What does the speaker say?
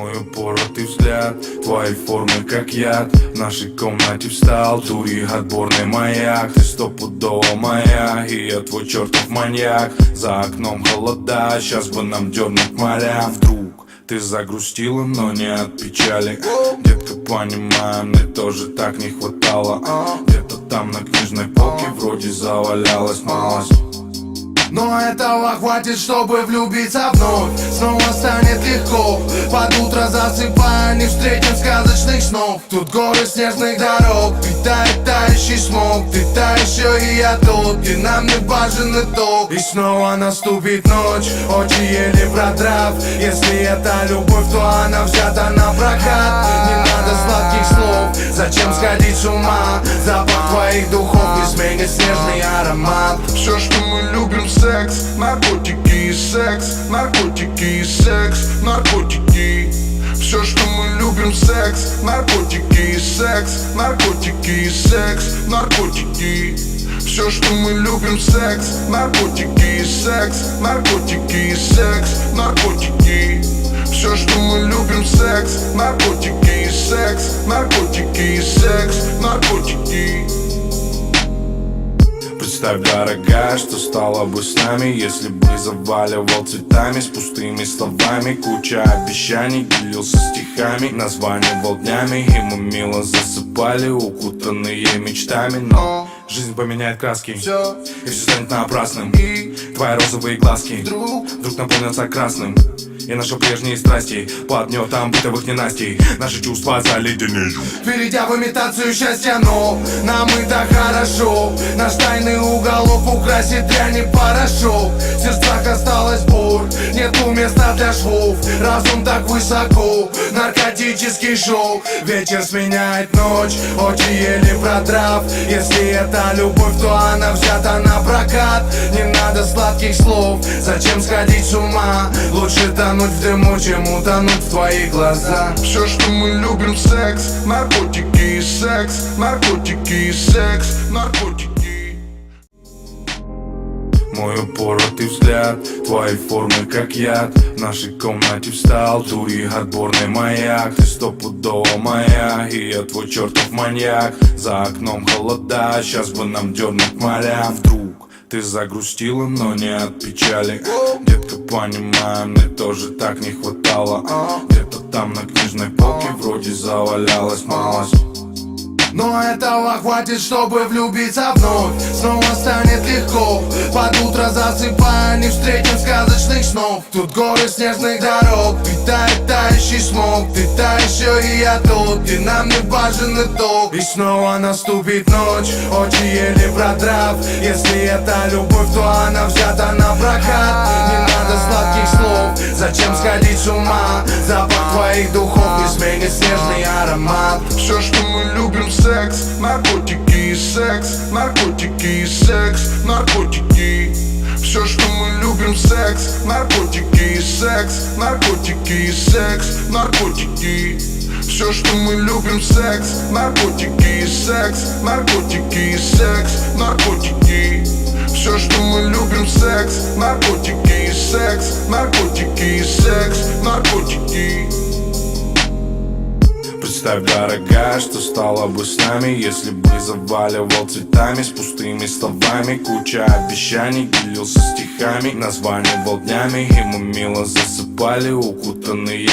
Мой упоротый взгляд, твои формы как яд. В нашей комнате встал дури отборный маяк. Ты стопудово моя, и я твой чертов маньяк. За окном холода, сейчас бы нам дернуть моря. Вдруг ты загрустила, но не от печали. Детка, понимаю, мне тоже так не хватало. Где-то там на книжной полке вроде завалялась малость. Но этого хватит, чтобы влюбиться вновь. Снова станет легко. Под утро засыпая, не встретим сказочных снов. Тут горы снежных дорог, питает тающий смог. Ты та еще и я тот, где нам не важен итог. И снова наступит ночь, очи еле продрав. Если это любовь, то она взята на прокат. Не надо сладких слов, зачем сходить с ума? Запах твоих духов не сменит снежный аромат. Все, что мы любим, секс, наркотики и секс, наркотики и секс, наркотики. Все, что мы любим, секс, наркотики и секс, наркотики и секс, наркотики. Все, что мы любим, секс, наркотики и секс, наркотики и секс, наркотики. Все, что мы любим, секс, наркотики и секс, наркотики и секс, наркотики. Представь, дорогая, что стало бы с нами, если бы заваливал цветами с пустыми словами. Куча обещаний, делился стихами, названивал днями, и мы мило засыпали, укутанные мечтами. Но жизнь поменяет краски, и все станет напрасным. Твои розовые глазки вдруг наполнятся красным. И наши прежние страсти под гнетом бытовых ненастий наши чувства заледенеют, перейдя в имитацию счастья, но нам и так хорошо. Наш тайный уголок украсит дрянь и порошок. В сердцах осталась боль, нету места для швов. Разум так высоко, наркотический шоу. Вечер сменяет ночь, очи еле продрав. Если это любовь, то она взята на прокат. Не надо сладких слов, зачем сходить с ума? Лучше тонуть в дыму, чем утонуть в твоих глазах. Все, что мы любим, секс, наркотики и секс, наркотики и секс, наркотики. Мой упоротый взгляд, твои формы как яд. В нашей комнате встал дури отборный маяк. Ты стопудово моя, и я твой чертов маньяк. За окном холода, сейчас бы нам дернуть моря. Вдруг ты загрустила, но не от печали. Детка, понимаю, мне тоже так не хватало. Где-то там на книжной полке вроде завалялась малость. Но этого хватит, чтобы влюбиться вновь. Снова станет легко. Под утро засыпая, не встретим сказочных снов. Тут горы снежных дорог, питает тающий смог. Ты та еще и я тот, где нам не важен итог. И снова наступит ночь, очи еле продрав. Если это любовь, то она взята на прокат. Не надо сладких слов, зачем сходить с ума? Запах твоих духов не сменит снежный аромат. Все, что мы любим, секс, наркотики и секс, наркотики и секс, наркотики. Все, что мы любим, секс, наркотики и секс, наркотики и секс, наркотики. Все, что мы любим, секс, наркотики и секс, наркотики и секс, наркотики. Все, что мы любим, секс, наркотики и секс, наркотики и секс, наркотики. Представь, дорогая, что стало бы с нами, если бы заваливал цветами с пустыми словами. Куча обещаний, делился стихами, названивал днями, и мы мило засыпали, укутанные